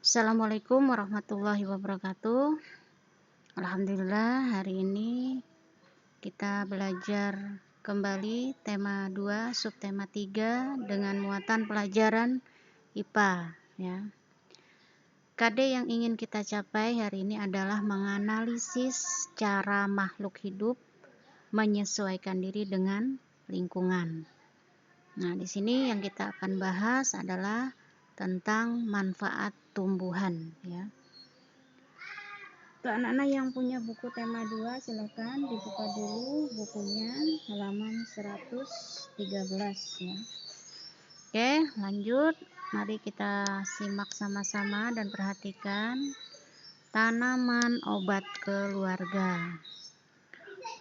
Assalamualaikum warahmatullahi wabarakatuh. Alhamdulillah, hari ini kita belajar kembali tema 2 subtema 3 dengan muatan pelajaran IPA ya. KD yang ingin kita capai hari ini adalah menganalisis cara makhluk hidup menyesuaikan diri dengan lingkungan. Nah, di sini yang kita akan bahas adalah tentang manfaat tumbuhan ya. Untuk anak-anak yang punya buku tema 2 silakan dibuka dulu bukunya halaman 113 ya. Oke, lanjut. Mari kita simak sama-sama dan perhatikan tanaman obat keluarga.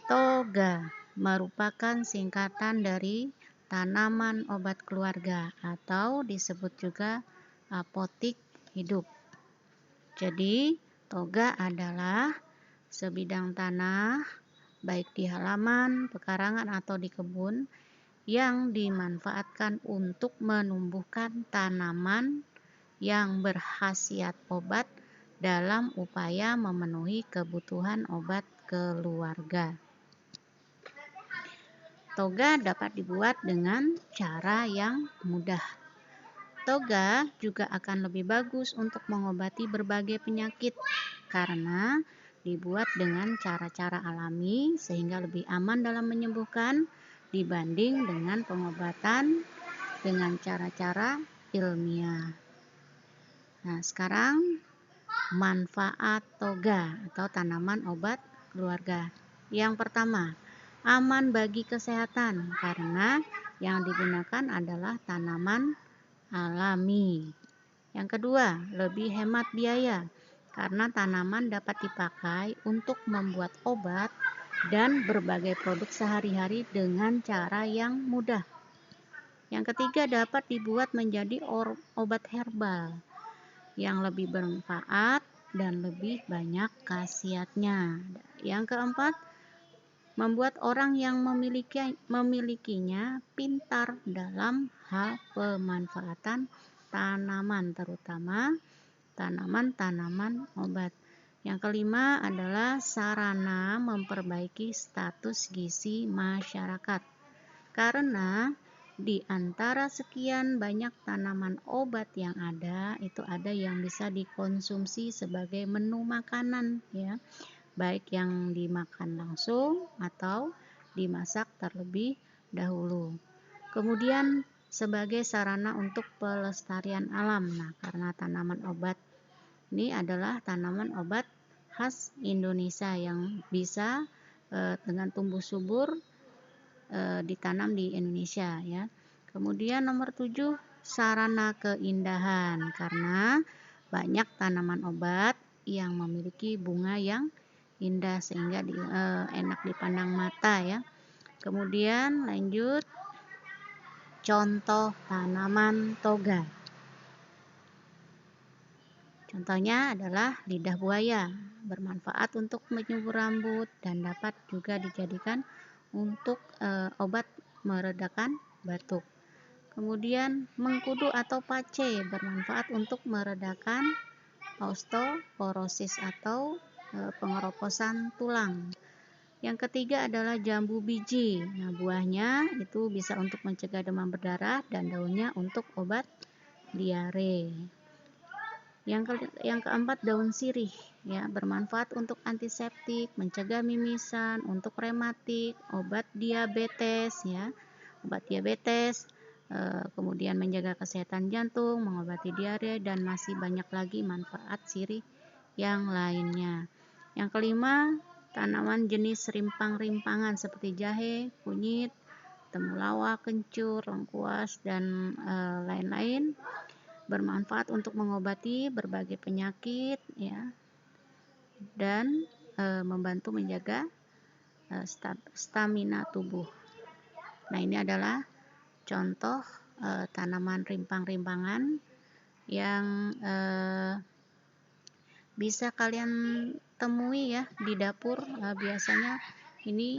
Toga merupakan singkatan dari tanaman obat keluarga atau disebut juga apotik hidup. Jadi, toga adalah sebidang tanah, baik di halaman, pekarangan, atau di kebun, yang dimanfaatkan untuk menumbuhkan tanaman yang berkhasiat obat dalam upaya memenuhi kebutuhan obat keluarga. Toga dapat dibuat dengan cara yang mudah. Toga juga akan lebih bagus untuk mengobati berbagai penyakit karena dibuat dengan cara-cara alami sehingga lebih aman dalam menyembuhkan dibanding dengan pengobatan dengan cara-cara ilmiah. Nah, sekarang manfaat toga atau tanaman obat keluarga. Yang pertama, aman bagi kesehatan karena yang digunakan adalah tanaman alami. Yang kedua, lebih hemat biaya karena tanaman dapat dipakai untuk membuat obat dan berbagai produk sehari-hari dengan cara yang mudah. Yang ketiga, dapat dibuat menjadi obat herbal yang lebih bermanfaat dan lebih banyak khasiatnya. Yang keempat, membuat orang yang memilikinya pintar dalam hal pemanfaatan tanaman, terutama tanaman-tanaman obat. Yang kelima adalah sarana memperbaiki status gizi masyarakat. Karena di antara sekian banyak tanaman obat yang ada, itu ada yang bisa dikonsumsi sebagai menu makanan ya. Baik yang dimakan langsung atau dimasak terlebih dahulu. Kemudian sebagai sarana untuk pelestarian alam. Nah, karena tanaman obat ini adalah tanaman obat khas Indonesia yang bisa dengan tumbuh subur ditanam di Indonesia ya. Kemudian nomor 7, sarana keindahan karena banyak tanaman obat yang memiliki bunga yang indah sehingga enak dipandang mata ya. Kemudian lanjut, contoh tanaman toga. Contohnya adalah lidah buaya, bermanfaat untuk menyubur rambut dan dapat juga dijadikan untuk obat meredakan batuk. Kemudian mengkudu atau pace bermanfaat untuk meredakan osteoporosis atau pengeroposan tulang. Yang ketiga adalah jambu biji. Nah, buahnya itu bisa untuk mencegah demam berdarah dan daunnya untuk obat diare. Yang keempat, daun sirih ya, bermanfaat untuk antiseptik, mencegah mimisan, untuk rematik, obat diabetes ya. Obat diabetes, kemudian menjaga kesehatan jantung, mengobati diare, dan masih banyak lagi manfaat sirih yang lainnya. Yang kelima, tanaman jenis rimpang-rimpangan seperti jahe, kunyit, temulawak, kencur, lengkuas, dan lain-lain bermanfaat untuk mengobati berbagai penyakit ya, dan membantu menjaga stamina tubuh. Nah, ini adalah contoh tanaman rimpang-rimpangan yang bisa kalian temui ya di dapur. Biasanya ini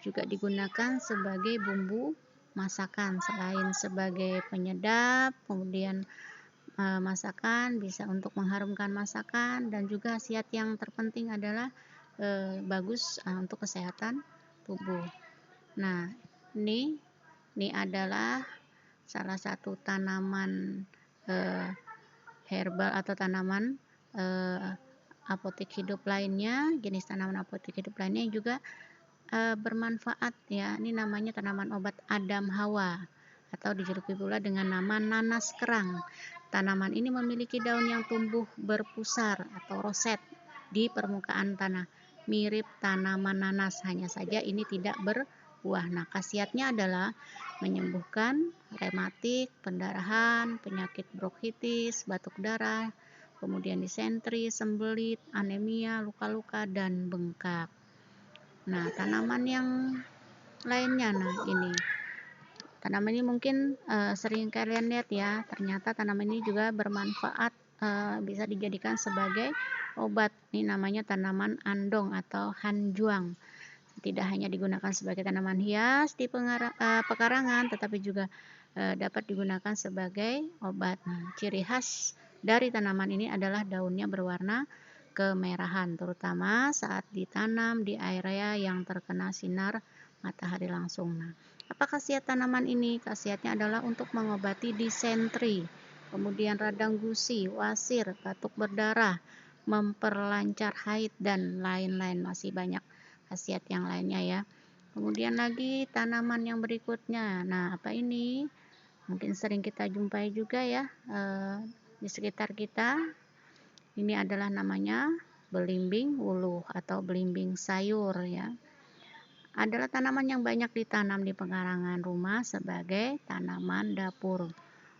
juga digunakan sebagai bumbu masakan selain sebagai penyedap, kemudian masakan, bisa untuk mengharumkan masakan, dan juga khasiat yang terpenting adalah bagus untuk kesehatan tubuh. Nah, ini adalah salah satu tanaman herbal atau tanaman apotek hidup lainnya, jenis tanaman apotek hidup lainnya yang juga bermanfaat ya. Ini namanya tanaman obat Adam Hawa atau dijuluki pula dengan nama nanas kerang. Tanaman ini memiliki daun yang tumbuh berpusar atau roset di permukaan tanah, mirip tanaman nanas, hanya saja ini tidak berbuah. Nah, khasiatnya adalah menyembuhkan rematik, pendarahan, penyakit bronkitis, batuk darah, kemudian disentri, sembelit, anemia, luka-luka, dan bengkak. Nah, tanaman yang lainnya, ini tanaman ini mungkin sering kalian lihat ya, ternyata tanaman ini juga bermanfaat, bisa dijadikan sebagai obat. Ini namanya tanaman andong atau hanjuang. Tidak hanya digunakan sebagai tanaman hias di pekarangan, tetapi juga dapat digunakan sebagai obat. Nah, ciri khas dari tanaman ini adalah daunnya berwarna kemerahan, terutama saat ditanam di area yang terkena sinar matahari langsung. Nah, apa khasiat tanaman ini? Khasiatnya adalah untuk mengobati disentri, kemudian radang gusi, wasir, batuk berdarah, memperlancar haid, dan lain-lain. Masih banyak khasiat yang lainnya ya. Kemudian lagi tanaman yang berikutnya. Nah, apa ini? Mungkin sering kita jumpai juga ya di sekitar kita. Ini adalah namanya belimbing wuluh atau belimbing sayur ya. Adalah tanaman yang banyak ditanam di pekarangan rumah sebagai tanaman dapur.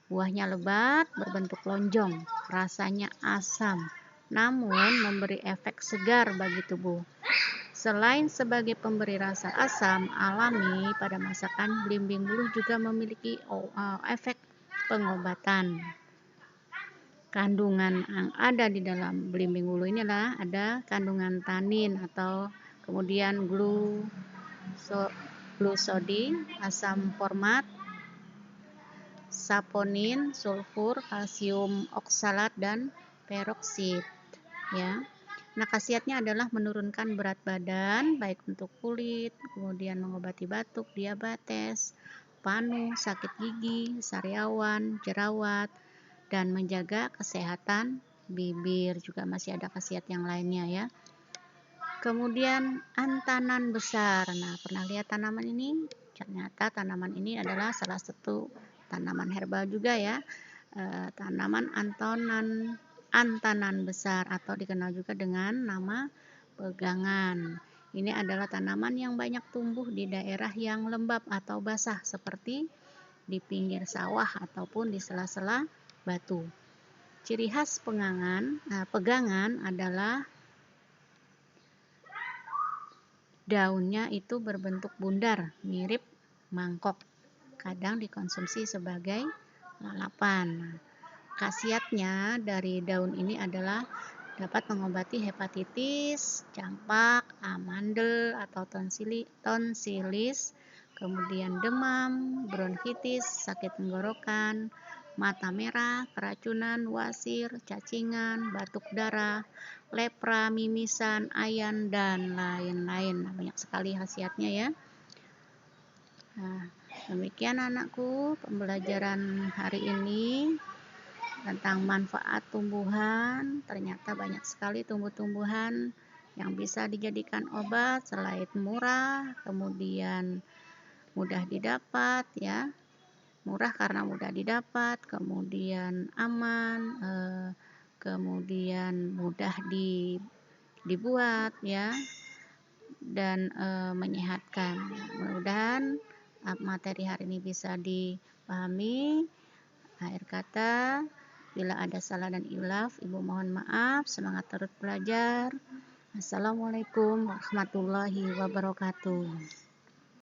Buahnya lebat, berbentuk lonjong, rasanya asam, namun memberi efek segar bagi tubuh. Selain sebagai pemberi rasa asam alami pada masakan, belimbing wuluh juga memiliki efek pengobatan. Kandungan yang ada di dalam belimbing wuluh ini adalah ada kandungan tanin atau kemudian glusodi, asam format, saponin, sulfur, kalsium oksalat, dan peroksid ya. Nah, khasiatnya adalah menurunkan berat badan baik untuk kulit, kemudian mengobati batuk, diabetes, panu, sakit gigi, sariawan, jerawat, dan menjaga kesehatan bibir. Juga masih ada khasiat yang lainnya ya. Kemudian antanan besar. Nah, pernah lihat tanaman ini? Ternyata tanaman ini adalah salah satu tanaman herbal juga ya. Tanaman antanan besar atau dikenal juga dengan nama pegangan. Ini adalah tanaman yang banyak tumbuh di daerah yang lembab atau basah seperti di pinggir sawah ataupun di sela-sela batu. Ciri khas pegangan adalah daunnya itu berbentuk bundar, mirip mangkok. Kadang dikonsumsi sebagai lalapan. Khasiatnya dari daun ini adalah dapat mengobati hepatitis, campak, amandel atau tonsilis, kemudian demam, bronkitis, sakit tenggorokan, mata merah, keracunan, wasir, cacingan, batuk darah, lepra, mimisan, ayan, dan lain-lain. Nah, banyak sekali khasiatnya ya. Nah, demikian anakku pembelajaran hari ini tentang manfaat tumbuhan. Ternyata banyak sekali tumbuh-tumbuhan yang bisa dijadikan obat selain murah, kemudian mudah didapat ya. Murah karena mudah didapat, kemudian aman, kemudian mudah dibuat ya, dan menyehatkan. Mudah-mudahan materi hari ini bisa dipahami. Akhir kata, bila ada salah dan hilaf, Ibu mohon maaf. Semangat terus belajar. Assalamualaikum warahmatullahi wabarakatuh.